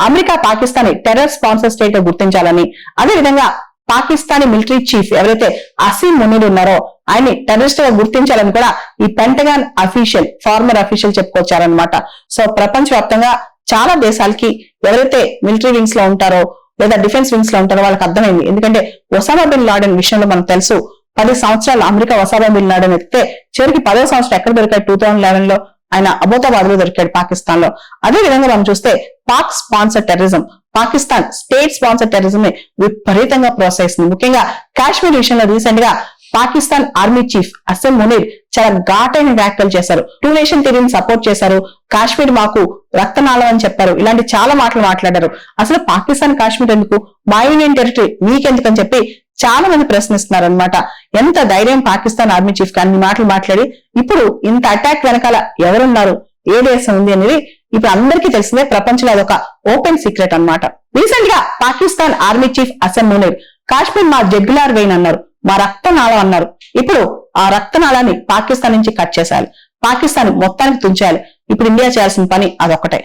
America Pakistan terror sponsor state గా గుర్తించాలని, అదేవిధంగా పాకిస్తానీ మిలిటరీ చీఫ్ ఎవరైతే అసీం మునీర్ ఉన్నారో ఆయన్ని టెర్రరిస్ట్ గా గుర్తించాలని కూడా ఈ పెంటగాన్ అఫీషియల్, ఫార్మర్ అఫీషియల్ చెప్పుకొచ్చారనమాట. సో ప్రపంచవ్యాప్తంగా చాలా దేశాలకి ఎవరైతే మిలిటరీ వింగ్స్ లో ఉంటారో లేదా డిఫెన్స్ వింగ్స్ లో ఉంటారో వాళ్ళకి అర్థమైంది. ఎందుకంటే ఒసామా బిన్ లాడెన్ విషయంలో మనకు తెలుసు, 10 సంవత్సరాలు అమెరికా ఒసామా బిన్ లాడెన్ ఎత్తితే చివరికి 10వ సంవత్సరం ఎక్కడ దొరికాడు? 2011 లో ఆయన అబోతాబాద్ లో దొరికాడు పాకిస్తాన్ లో. అదే విధంగా మనం చూస్తే Pak sponsor terrorism, Pakistan state sponsor terrorism ని విపరీతంగా ప్రోత్సహిస్తుంది. ముఖ్యంగా కాశ్మీర్ విషయంలో రీసెంట్ గా పాకిస్తాన్ ఆర్మీ చీఫ్ అసీం మునీర్ చాలా ఘాటైన వ్యాఖ్యలు చేశారు. 2 నేషన్ థియరీని సపోర్ట్ చేశారు. కాశ్మీర్ మాకు రక్తనాళం అని చెప్పారు. ఇలాంటి చాలా మాటలు మాట్లాడారు. అసలు పాకిస్తాన్ కాశ్మీర్ ఎందుకు, మా యూనియన్ టెరిటరీ మీకెందుకు అని చెప్పి చాలా మంది ప్రశ్నిస్తున్నారు అనమాట. ఎంత ధైర్యం పాకిస్తాన్ ఆర్మీ చీఫ్ అన్ని మాటలు మాట్లాడి ఇప్పుడు ఇంత అటాక్ వెనకాల ఎవరున్నారు, ఏ దేశం ఉంది అనేది ఇప్పుడు అందరికీ తెలిసిందే. ప్రపంచంలో అదొక ఓపెన్ సీక్రెట్ అన్నమాట. రీసెంట్ గా పాకిస్తాన్ ఆర్మీ చీఫ్ అసీం మునీర్ కాశ్మీర్ మా జగ్గులార్ వెయిన్ అన్నారు, మా రక్తనాళం అన్నారు. ఇప్పుడు ఆ రక్తనాళాన్ని పాకిస్తాన్ నుంచి కట్ చేసేయాలి, పాకిస్తాన్ మొత్తానికి తుంచేయాలి. ఇప్పుడు ఇండియా చేయాల్సిన పని అదొక్కటే.